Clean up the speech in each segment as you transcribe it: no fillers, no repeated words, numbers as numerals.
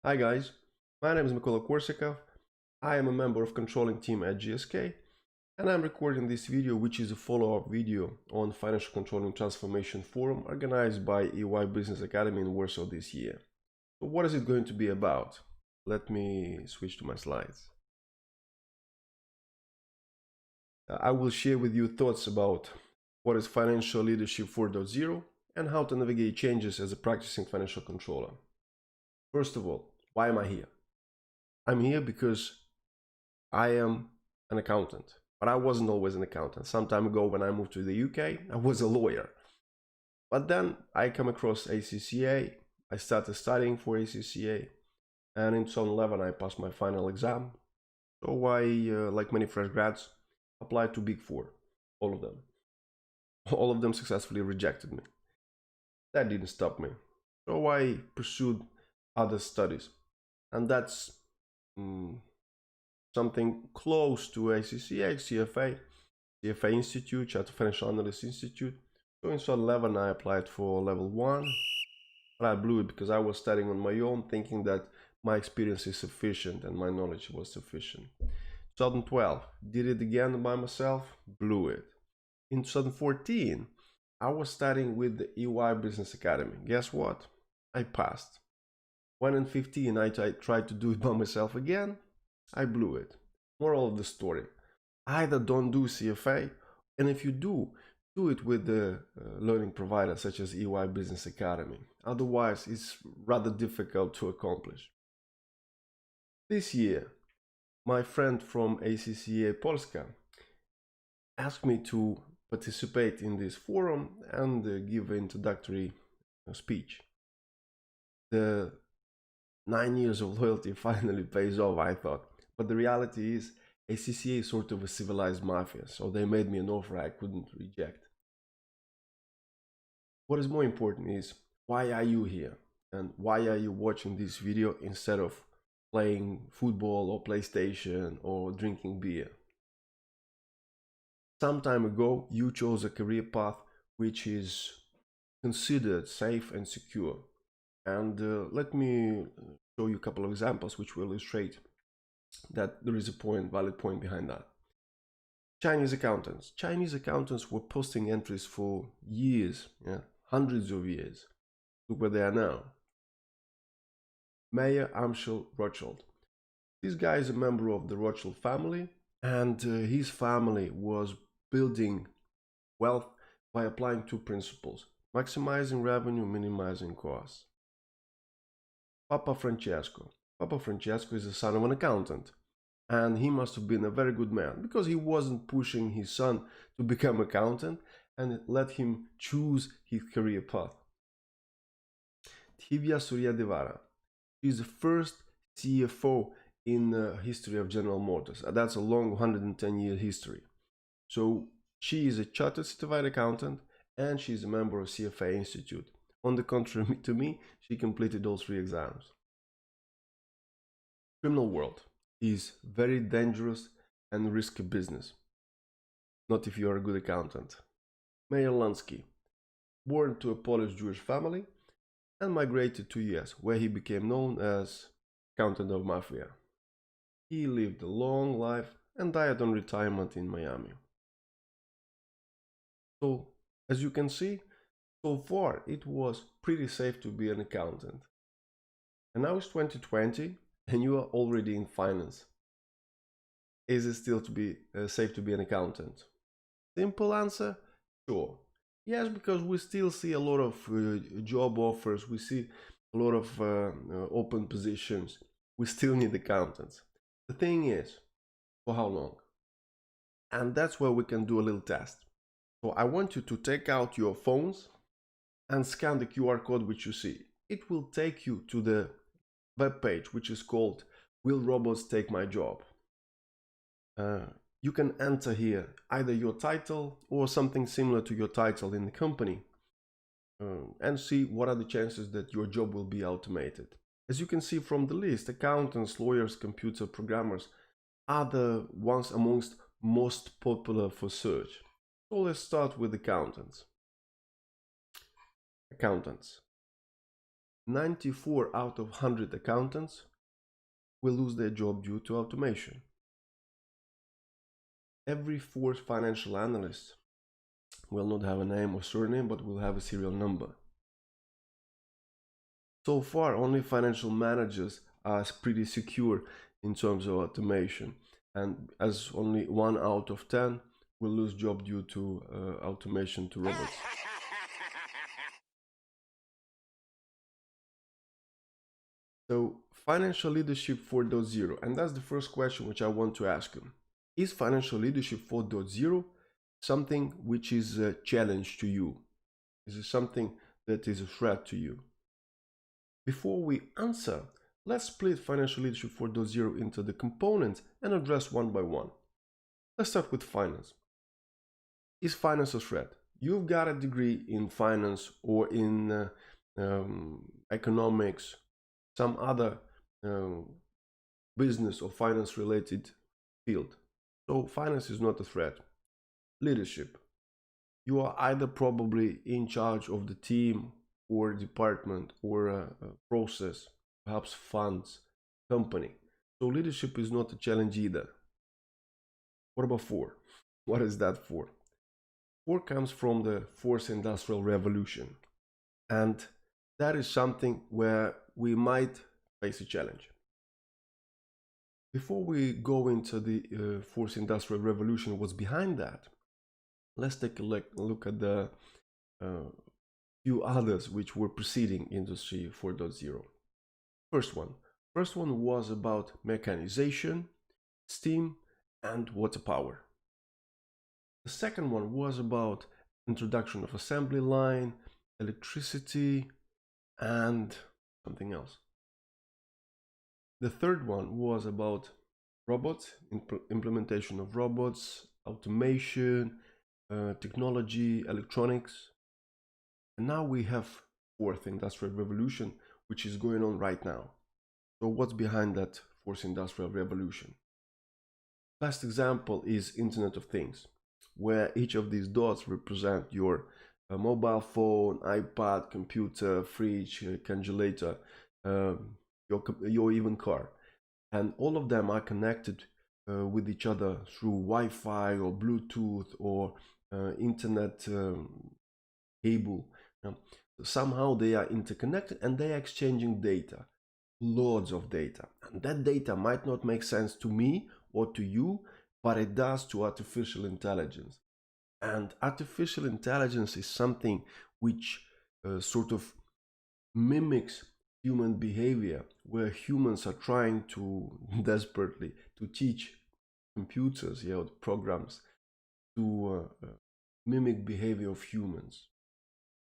Hi guys, my name is Mykola Korsikov. I am a member of controlling team at GSK and I'm recording this video, which is a follow-up video on Financial Controlling Transformation Forum organized by EY Business Academy in Warsaw this year. So what is it going to be about? Let me switch to my slides. I will share with you thoughts about what is Financial Leadership 4.0 and how to navigate changes as a practicing financial controller. First of all, why am I here? I'm here because I am an accountant, but I wasn't always an accountant. Some time ago when I moved to the UK, I was a lawyer. But then I came across ACCA, I started studying for ACCA, and in 2011 I passed my final exam. So I, like many fresh grads, applied to Big Four, all of them. All of them successfully rejected me. That didn't stop me. So I pursued other studies, and that's something close to ACCA, CFA Institute, Chartered Financial Analyst Institute. So in 2011 I applied for level 1, but I blew it because I was studying on my own, thinking that my experience is sufficient and my knowledge was sufficient. 2012, did it again by myself, blew it. In 2014, I was studying with the EY Business Academy. Guess what? I passed. When in 2015 I tried to do it by myself again, I blew it. Moral of the story: either don't do CFA, and if you do it with the learning provider such as EY Business Academy. Otherwise, it's rather difficult to accomplish. This year, my friend from ACCA Polska asked me to participate in this forum and give an introductory speech. The 9 years of loyalty finally pays off, I thought. But the reality is, ACCA is sort of a civilized mafia, so they made me an offer I couldn't reject. What is more important is, why are you here? And why are you watching this video instead of playing football or PlayStation or drinking beer? Some time ago, you chose a career path which is considered safe and secure. And let me show you a couple of examples which will illustrate that there is a valid point behind that. Chinese accountants. Chinese accountants were posting entries for years, hundreds of years. Look where they are now. Mayer Amschel Rothschild. This guy is a member of the Rothschild family, and his family was building wealth by applying two principles: maximizing revenue, minimizing costs. Papa Francesco. Papa Francesco is the son of an accountant, and he must have been a very good man because he wasn't pushing his son to become an accountant and let him choose his career path. Divya Suryadevara. She is the first CFO in the history of General Motors. That's a long 110-year history. So she is a chartered certified accountant and she's a member of CFA Institute. On the contrary to me, she completed all 3 exams. Criminal world is very dangerous and risky business. Not if you are a good accountant. Meyer Lansky, born to a Polish Jewish family and migrated to US, where he became known as accountant of mafia. He lived a long life and died on retirement in Miami. So, as you can see, so far it was pretty safe to be an accountant. And now it's 2020 and you are already in finance. Is it still safe to be an accountant? Simple answer, sure. Yes, because we still see a lot of job offers, we see a lot of open positions. We still need accountants. The thing is, for how long? And that's where we can do a little test. So I want you to take out your phones and scan the QR code which you see. It will take you to the web page which is called "Will Robots Take My Job?" You can enter here either your title or something similar to your title in the company and see what are the chances that your job will be automated. As you can see from the list, accountants, lawyers, computer programmers are the ones amongst most popular for search. So let's start with accountants. Accountants. 94 out of 100 accountants will lose their job due to automation. Every fourth financial analyst will not have a name or surname, but will have a serial number. So far, only financial managers are pretty secure in terms of automation, and as only 1 out of 10 will lose job due to automation to robots. So, financial leadership 4.0, and that's the first question which I want to ask you. Is financial leadership 4.0 something which is a challenge to you? Is it something that is a threat to you? Before we answer, let's split financial leadership 4.0 into the components and address one by one. Let's start with finance. Is finance a threat? You've got a degree in finance or in economics, some other business or finance related field. So finance is not a threat. Leadership. You are either probably in charge of the team or department or a process, perhaps funds, company. So leadership is not a challenge either. What about 4? What is that for? 4 comes from the fourth industrial revolution. And that is something where we might face a challenge. Before we go into the fourth industrial revolution, what's behind that, let's take a look at the few others which were preceding Industry 4.0. First one was about mechanization, steam, and water power. The second one was about introduction of assembly line, electricity, and something else. The third one was about robots, implementation of robots, automation, technology, electronics. And now we have fourth industrial revolution, which is going on right now. So what's behind that fourth industrial revolution? Best example is Internet of Things, where each of these dots represent your mobile phone, iPad, computer, fridge, congelator, your even car. And all of them are connected with each other through Wi-Fi or Bluetooth or internet cable. Somehow they are interconnected and they are exchanging data, loads of data. And that data might not make sense to me or to you, but it does to artificial intelligence. And artificial intelligence is something which sort of mimics human behavior, where humans are trying to desperately to teach computers, programs, to mimic behavior of humans.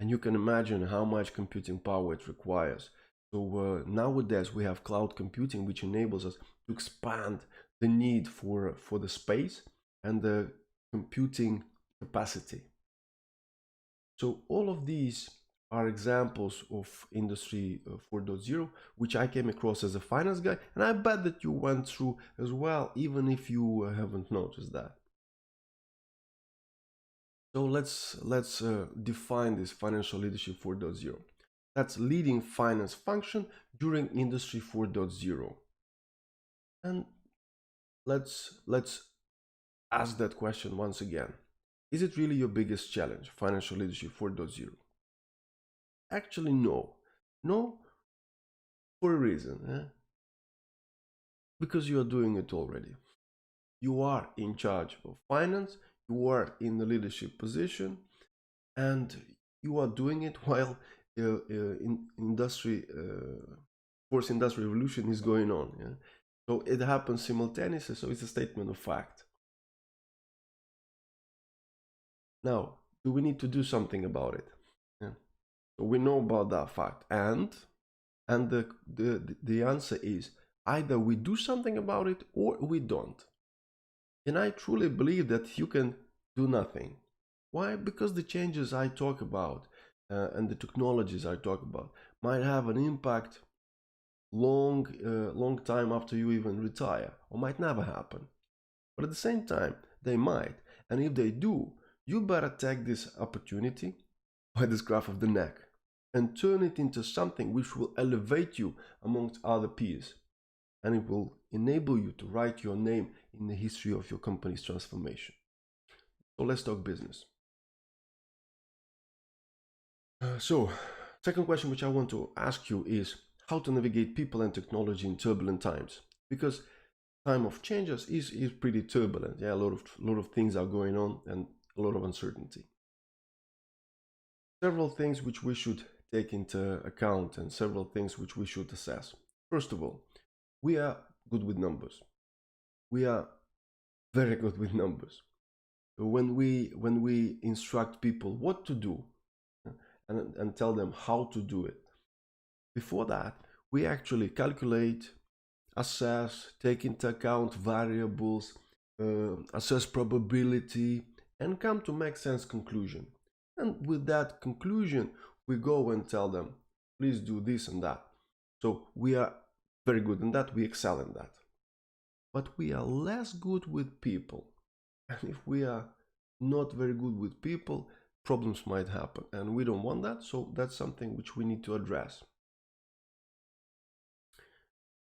And you can imagine how much computing power it requires. So nowadays we have cloud computing, which enables us to expand the need for the space and the computing capacity. So all of these are examples of Industry 4.0, which I came across as a finance guy, and I bet that you went through as well, even if you haven't noticed that. So let's define this financial leadership 4.0. That's leading finance function during Industry 4.0. And let's ask that question once again. Is it really your biggest challenge, financial leadership 4.0? Actually, no. No, for a reason. Because you are doing it already. You are in charge of finance, you are in the leadership position, and you are doing it while fourth industrial revolution is going on. So it happens simultaneously, so it's a statement of fact. Now, do we need to do something about it? So we know about that fact, and the answer is either we do something about it or we don't. And I truly believe that you can do nothing. Why? Because the changes I talk about and the technologies I talk about might have an impact long time after you even retire, or might never happen. But at the same time, they might. And if they do, you better take this opportunity by the scruff of the neck. and turn it into something which will elevate you amongst other peers, and it will enable you to write your name in the history of your company's transformation. So let's talk business. So, second question which I want to ask you is how to navigate people and technology in turbulent times, because time of changes is pretty turbulent. Yeah, a lot of things are going on and a lot of uncertainty. Several things which we should take into account and several things which we should assess. First of all, we are good with numbers. We are very good with numbers. When we instruct people what to do and tell them how to do it, before that, we actually calculate, assess, take into account variables, assess probability, and come to make sense conclusion. And with that conclusion, we go and tell them, please do this and that. So we are very good in that, we excel in that. But we are less good with people. And if we are not very good with people, problems might happen. And we don't want that, so that's something which we need to address.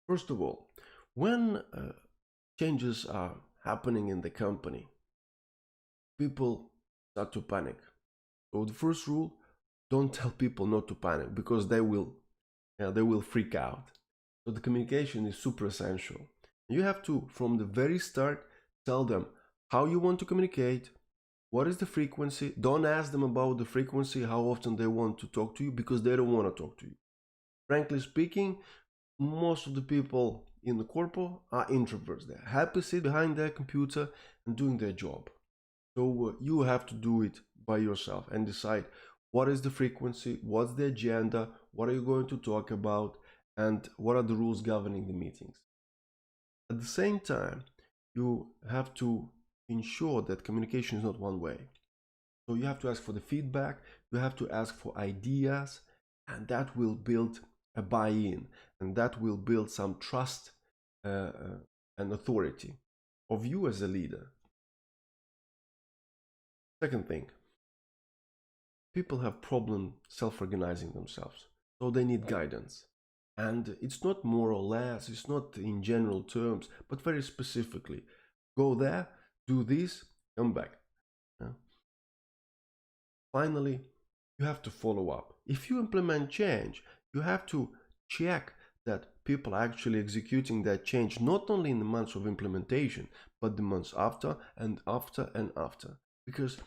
First of all, when changes are happening in the company, people start to panic. So the first rule, don't tell people not to panic, because they will freak out. So the communication is super essential. You have to, from the very start, tell them how you want to communicate, what is the frequency. Don't ask them about the frequency, how often they want to talk to you, because they don't want to talk to you. Frankly speaking, most of the people in the corpo are introverts. They're happy to sit behind their computer and doing their job. So you have to do it by yourself and decide what is the frequency, what's the agenda, what are you going to talk about, and what are the rules governing the meetings. At the same time, you have to ensure that communication is not one way. So you have to ask for the feedback, you have to ask for ideas, and that will build a buy-in, and that will build some trust and authority of you as a leader. Second thing, people have problem self-organizing themselves, so they need guidance. And it's not more or less, it's not in general terms, but very specifically. Go there, do this, come back. Yeah. Finally, you have to follow up. If you implement change, you have to check that people are actually executing that change, not only in the months of implementation, but the months after and after and after. Because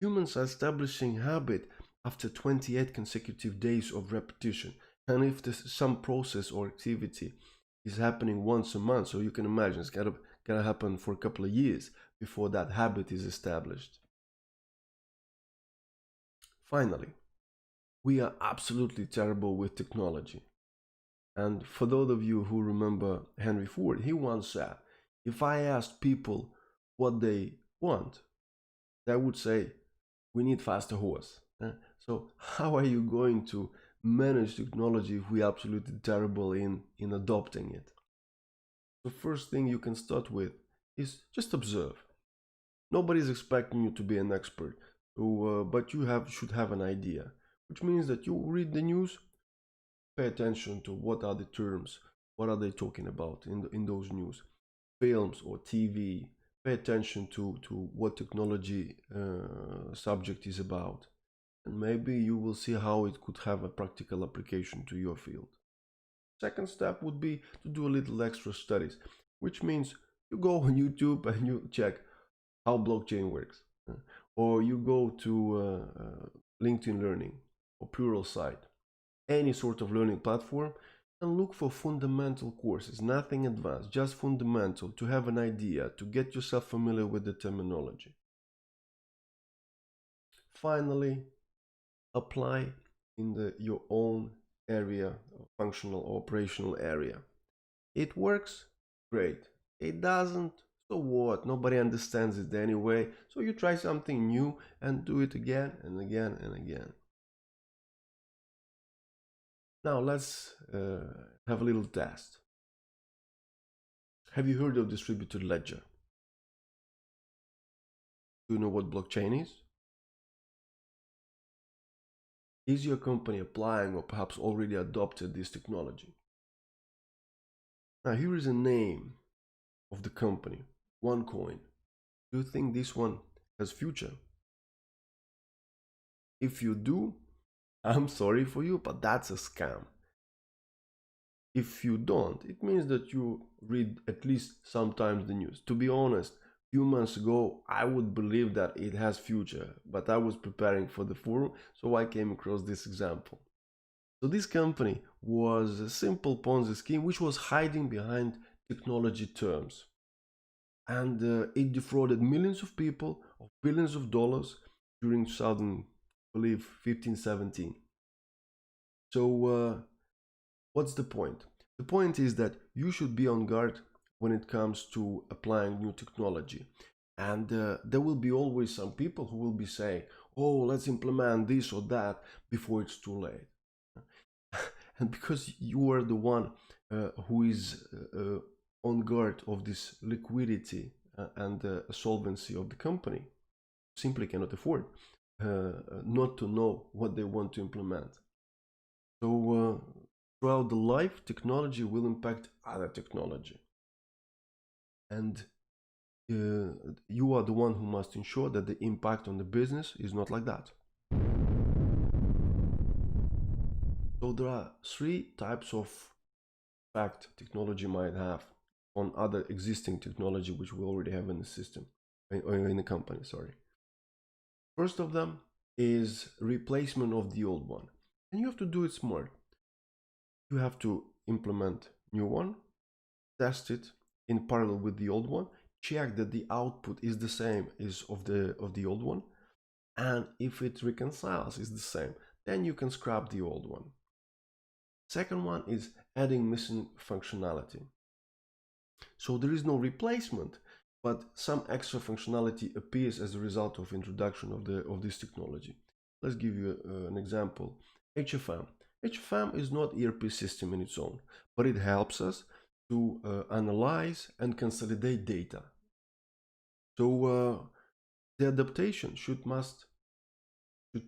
humans are establishing habit after 28 consecutive days of repetition. And if some process or activity is happening once a month, so you can imagine it's gonna happen for a couple of years before that habit is established. Finally, we are absolutely terrible with technology. And for those of you who remember Henry Ford, he once said, if I asked people what they want, they would say, we need faster horse. So how are you going to manage technology if we are absolutely terrible in adopting it? The first thing you can start with is just observe. Nobody's expecting you to be an expert, but you should have an idea, which means that you read the news, pay attention to what are the terms, what are they talking about in those news, films or TV. Pay attention to what technology subject is about, and maybe you will see how it could have a practical application to your field. Second step would be to do a little extra studies, which means you go on YouTube and you check how blockchain works, or you go to LinkedIn Learning or Pluralsight, any sort of learning platform, and look for fundamental courses, nothing advanced, just fundamental, to have an idea, to get yourself familiar with the terminology. Finally, apply in your own area, functional or operational area. It works, great. It doesn't, so what? Nobody understands it anyway. So you try something new and do it again and again and again. Now let's have a little test. Have you heard of distributed ledger? Do you know what blockchain is? Is your company applying or perhaps already adopted this technology? Now here is a name of the company, OneCoin. Do you think this one has future? If you do, I'm sorry for you, but that's a scam. If you don't, it means that you read at least sometimes the news. To be honest, a few months ago, I would believe that it has future, but I was preparing for the forum, so I came across this example. So this company was a simple Ponzi scheme which was hiding behind technology terms. And it defrauded millions of people of billions of dollars during 2000, I believe, 15, 17. So what's the point? The point is that you should be on guard when it comes to applying new technology. And there will be always some people who will be saying, oh, let's implement this or that before it's too late. And because you are the one who is on guard of this liquidity and solvency of the company, simply cannot afford not to know what they want to implement. So throughout the life, technology will impact other technology. And you are the one who must ensure that the impact on the business is not like that. So there are three types of impact technology might have on other existing technology which we already have in the system, or in the company, sorry. First of them is replacement of the old one. And you have to do it smart. You have to implement new one, test it in parallel with the old one, check that the output is the same as of the old one, and if it reconciles is the same, then you can scrap the old one. Second one is adding missing functionality. So there is no replacement, but some extra functionality appears as a result of introduction of this technology. Let's give you an example. HFM. HFM is not ERP system in its own, but it helps us to analyze and consolidate data. So the adaptation should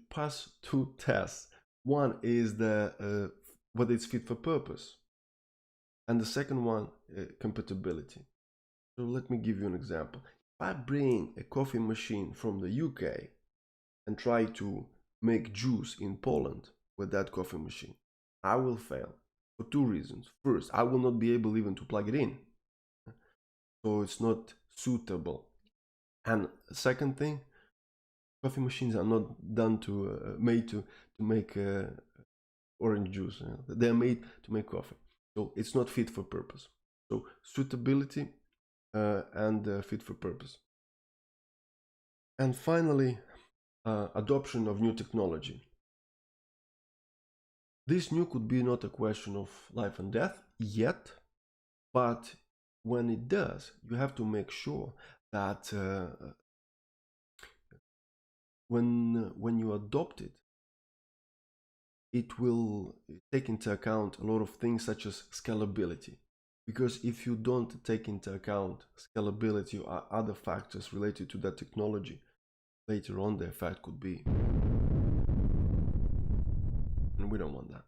pass two tests. One is the whether it's fit for purpose, and the second one, compatibility. So let me give you an example. If I bring a coffee machine from the UK and try to make juice in Poland with that coffee machine, I will fail for two reasons. First, I will not be able even to plug it in, so it's not suitable. And second thing, coffee machines are not done made to make orange juice. They're made to make coffee, so it's not fit for purpose. So suitability and fit for purpose. And finally, adoption of new technology. This new could be not a question of life and death yet, but when it does, you have to make sure that when you adopt it, it will take into account a lot of things such as scalability. Because if you don't take into account scalability or other factors related to that technology, later on the effect could be, and we don't want that.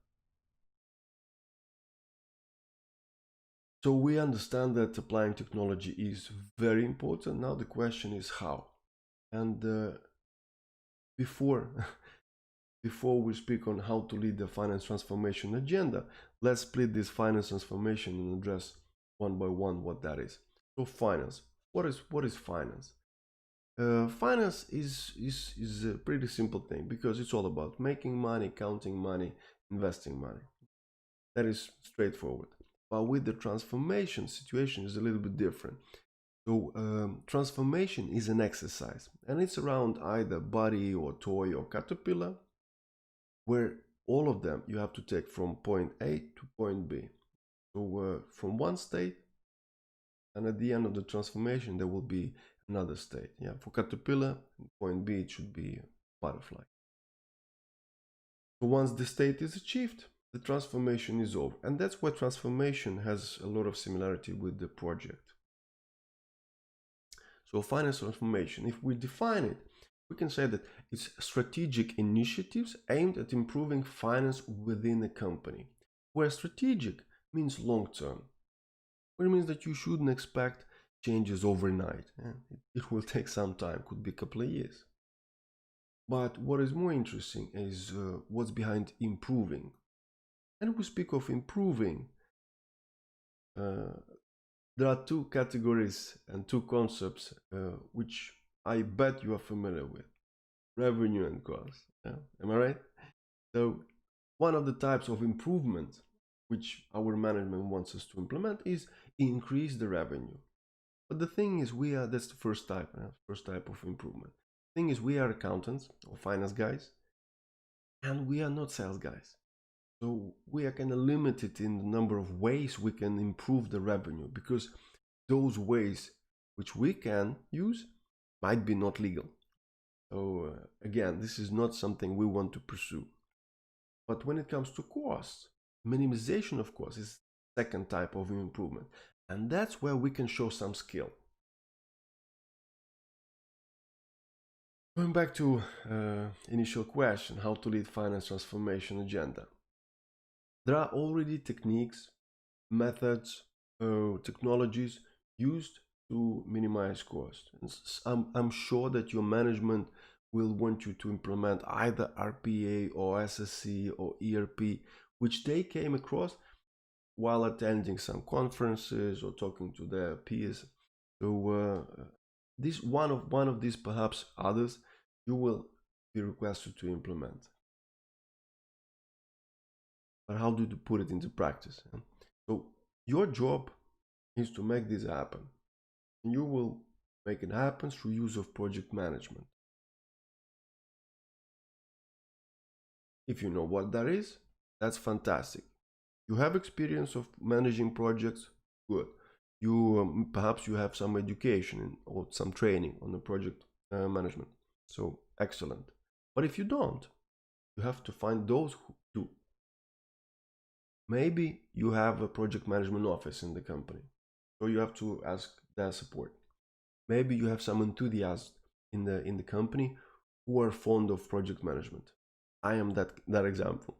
So we understand that applying technology is very important. Now the question is how. And before we speak on how to lead the finance transformation agenda, let's split this finance transformation and address one by one what that is. So finance. What is finance? Finance is a pretty simple thing because it's all about making money, counting money, investing money. That is straightforward. But with the transformation, situation is a little bit different. So transformation is an exercise, and it's around either body or toy or caterpillar, where all of them you have to take from point A to point B. So from one state, and at the end of the transformation there will be another state. Yeah, for caterpillar, point B it should be butterfly. So once the state is achieved, the transformation is over, and that's why transformation has a lot of similarity with the project. So finance transformation, if we define it, we can say that it's strategic initiatives aimed at improving finance within a company, where strategic means long term, where it means that you shouldn't expect changes overnight. It will take some time, could be a couple of years. But what is more interesting is what's behind improving. And we speak of improving. There are two categories and two concepts which I bet you are familiar with: revenue and cost. Yeah? Am I right? So, one of the types of improvement which our management wants us to implement is increase the revenue. But the thing is, that's the first type of improvement. The thing is, we are accountants or finance guys, and we are not sales guys. So we are kind of limited in the number of ways we can improve the revenue, because those ways which we can use might be not legal. So again, this is not something we want to pursue. But when it comes to costs, minimization of costs is the second type of improvement. And that's where we can show some skill. Going back to initial question, how to lead finance transformation agenda. There are already techniques, methods, technologies used to minimize cost. I'm sure that your management will want you to implement either RPA or SSC or ERP, which they came across while attending some conferences or talking to their peers. So this one of these, perhaps others, you will be requested to implement. But how do you put it into practice? So your job is to make this happen. And you will make it happen through use of project management. If you know what that is, that's fantastic. You have experience of managing projects, good. You perhaps you have some education or some training on the project management, so excellent. But if you don't, you have to find those who do. Maybe you have a project management office in the company, so you have to ask their support. Maybe you have some enthusiasts in the company who are fond of project management. I am that example.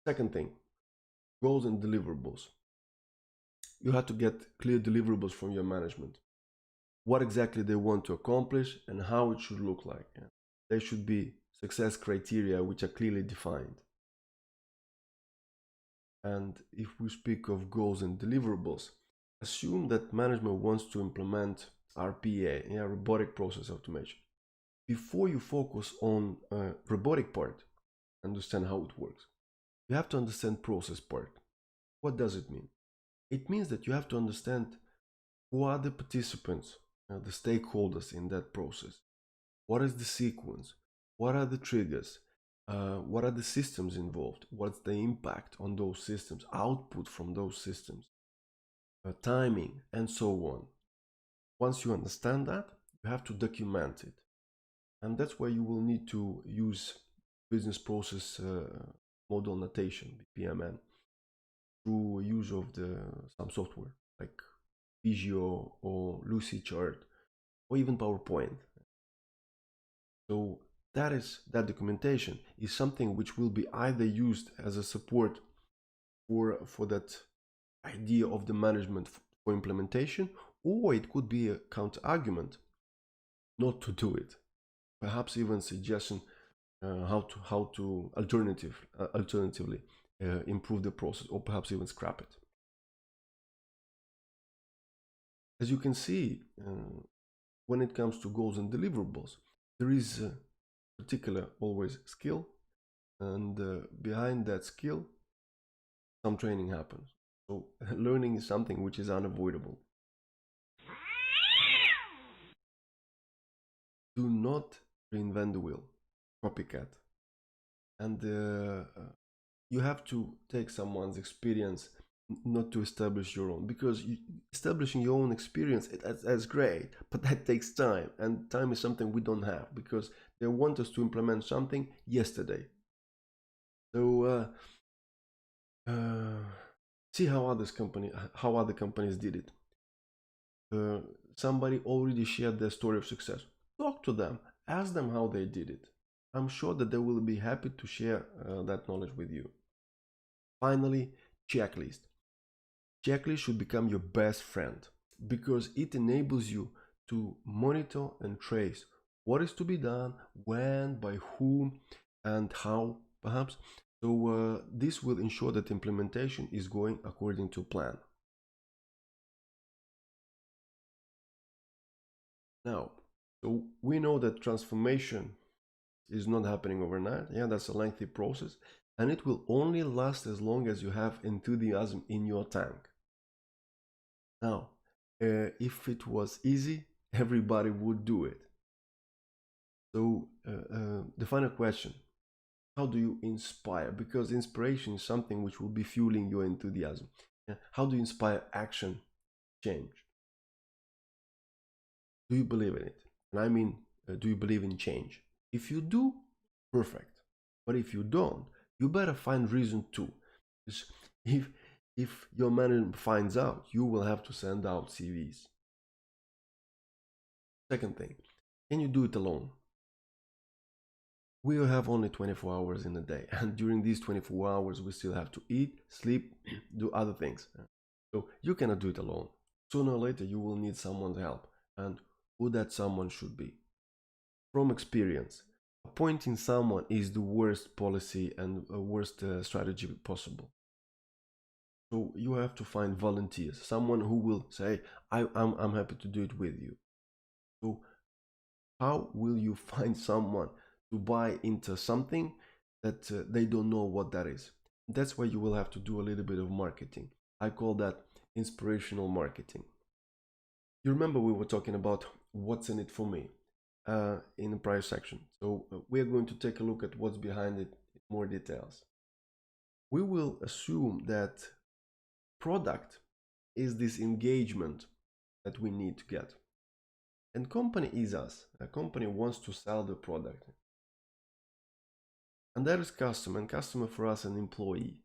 Second thing, goals and deliverables. You have to get clear deliverables from your management. What exactly they want to accomplish and how it should look like. There should be success criteria which are clearly defined. And if we speak of goals and deliverables, assume that management wants to implement RPA, robotic process automation. Before you focus on robotic part, understand how it works. You have to understand process part. What does it mean? It means that you have to understand who are the participants, the stakeholders in that process. What is the sequence? What are the triggers? What are the systems involved? What's the impact on those systems? Output from those systems? Timing, and so on. Once you understand that, you have to document it. And that's where you will need to use business process model notation, BPMN, through use of some software like Visio or Lucidchart or even PowerPoint. So that documentation is something which will be either used as a support for that idea of the management for implementation, or it could be a counter argument not to do it. Perhaps even suggestion how to alternatively improve the process, or perhaps even scrap it. As you can see, when it comes to goals and deliverables, there is a particular always skill, and behind that skill, some training happens. So learning is something which is unavoidable. Do not reinvent the wheel, copycat. And you have to take someone's experience, not to establish your own, because establishing your own experience, that's great, but that takes time, and time is something we don't have because they want us to implement something yesterday. So see how other companies did it. Somebody already shared their story of success. Talk to them, ask them how they did it. I'm sure that they will be happy to share that knowledge with you. Finally, checklist. Checklist should become your best friend because it enables you to monitor and trace what is to be done, when, by whom, and how, perhaps. So this will ensure that implementation is going according to plan. Now, so we know that transformation is not happening overnight. Yeah, that's a lengthy process, and it will only last as long as you have enthusiasm in your tank. Now, if it was easy, everybody would do it. So the final question, how do you inspire? Because inspiration is something which will be fueling your enthusiasm. How do you inspire action change? Do you believe in it? And I mean, do you believe in change? If you do, perfect. But if you don't, you better find reason to. Because if your manager finds out, you will have to send out CVs. Second thing, can you do it alone? We have only 24 hours in a day, and during these 24 hours, we still have to eat, sleep, do other things. So you cannot do it alone. Sooner or later, you will need someone's help, and who that someone should be. From experience, appointing someone is the worst policy and worst strategy possible. So you have to find volunteers, someone who will say, I'm happy to do it with you. So how will you find someone to buy into something that they don't know what that is? That's why you will have to do a little bit of marketing. I call that inspirational marketing. You remember we were talking about what's in it for me in the prior section. So we are going to take a look at what's behind it in more details. We will assume that product is this engagement that we need to get. And company is us. A company wants to sell the product. And there is customer, and customer for us an employee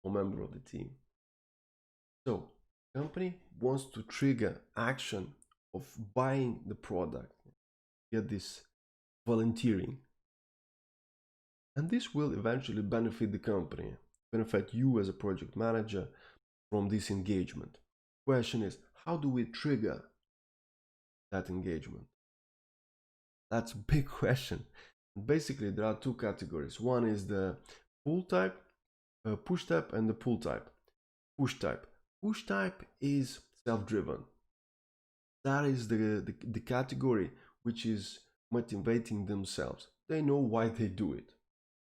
or member of the team. So company wants to trigger action of buying the product, get this volunteering. And this will eventually benefit the company, benefit you as a project manager from this engagement. Question is, how do we trigger that engagement? That's a big question. Basically, there are two categories. One is the pull type, push type, and the pull type. Push type. Push type is self-driven. That is the category which is motivating themselves. They know why they do it.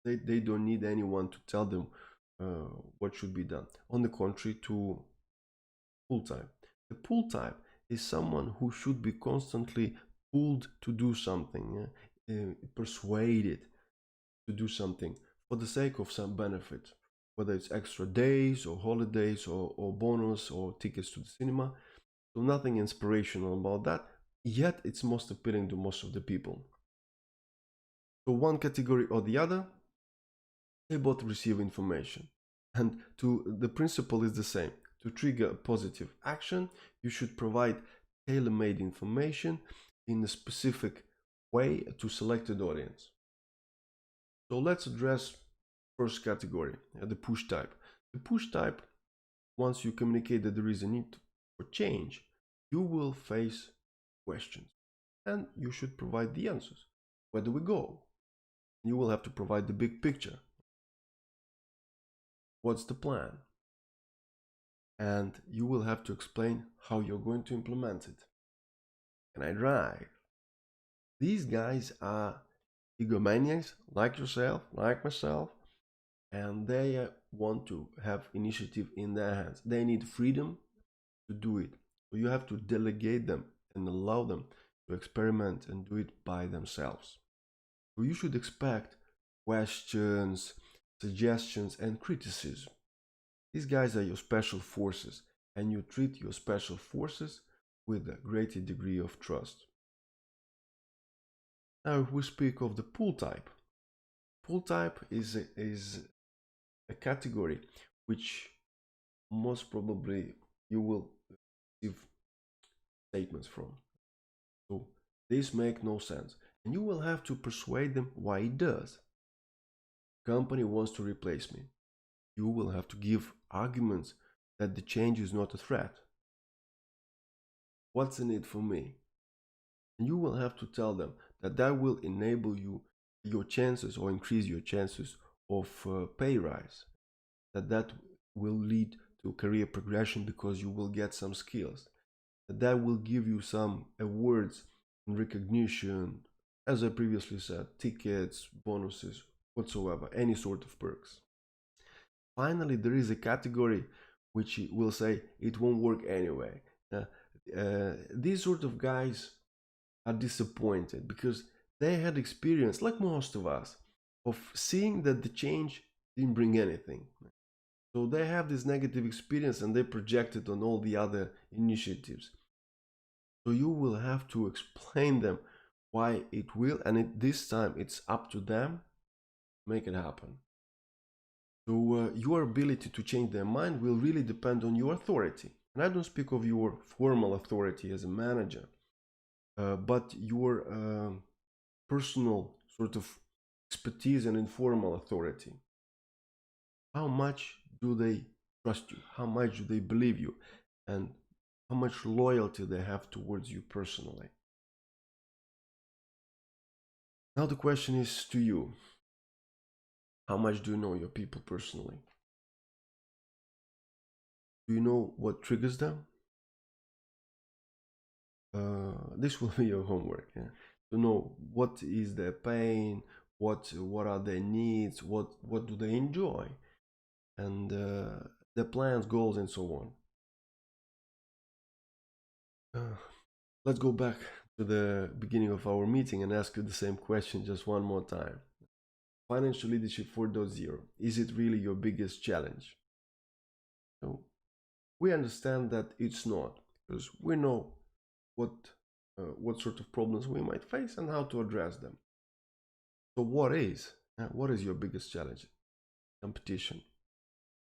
They don't need anyone to tell them what should be done. On the contrary to pull type. The pull type is someone who should be constantly pulled to do something, persuaded to do something for the sake of some benefit, whether it's extra days or holidays or bonus or tickets to the cinema. So nothing inspirational about that, yet it's most appealing to most of the people. So one category or the other, they both receive information. And the principle is the same. To trigger a positive action, you should provide tailor-made information in a specific way to selected audience. So let's address first category, the push type. The push type, once you communicate that there is a need for change, you will face questions and you should provide the answers. Where do we go? You will have to provide the big picture. What's the plan? And you will have to explain how you're going to implement it. Can I drive? These guys are egomaniacs like yourself, like myself, and they want to have initiative in their hands. They need freedom to do it. So you have to delegate them and allow them to experiment and do it by themselves. So you should expect questions, suggestions, and criticism. These guys are your special forces, and you treat your special forces with a greater degree of trust. Now, if we speak of the pull type is a category which most probably you will receive statements from. So This makes no sense. And you will have to persuade them why it does. Company wants to replace me. You will have to give arguments that the change is not a threat. What's in it for me? And you will have to tell them that that will enable your chances or increase your chances of pay rise. That will lead to career progression because you will get some skills. That will give you some awards and recognition, as I previously said, tickets, bonuses, whatsoever, any sort of perks. Finally, there is a category which will say it won't work anyway. These sort of guys are disappointed because they had experience, like most of us, of seeing that the change didn't bring anything. So they have this negative experience and they project it on all the other initiatives. So you will have to explain them why it will, and this time it's up to them to make it happen. So your ability to change their mind will really depend on your authority. And I don't speak of your formal authority as a manager, but your personal sort of expertise and informal authority. How much do they trust you? How much do they believe you? And how much loyalty they have towards you personally? Now the question is to you. How much do you know your people personally? Do you know what triggers them? This will be your homework. Yeah? To know what is their pain, what are their needs, what do they enjoy, and their plans, goals, and so on. Let's go back to the beginning of our meeting and ask you the same question just one more time. Financial Leadership 4.0, is it really your biggest challenge? So we understand that it's not, because we know what sort of problems we might face and how to address them. So what is your biggest challenge? Competition.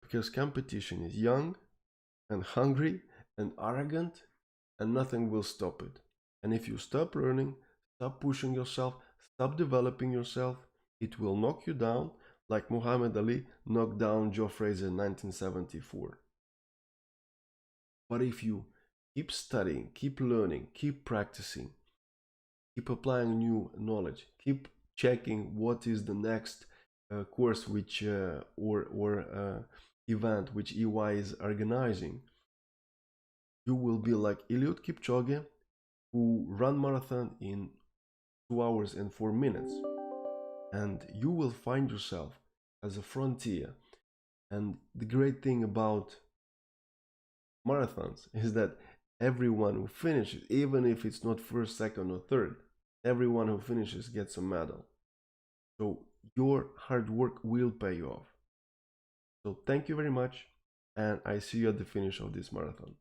Because competition is young and hungry and arrogant, and nothing will stop it. And if you stop learning, stop pushing yourself, stop developing yourself, it will knock you down like Muhammad Ali knocked down Joe Frazier in 1974. But if you keep studying, keep learning, keep practicing, keep applying new knowledge, keep checking what is the next course which or event which EY is organizing, you will be like Eliud Kipchoge, who ran marathon in 2 hours and 4 minutes. And you will find yourself as a frontier. And the great thing about marathons is that everyone who finishes, even if it's not first, second, or third, everyone who finishes gets a medal. So your hard work will pay off. So thank you very much, and I see you at the finish of this marathon.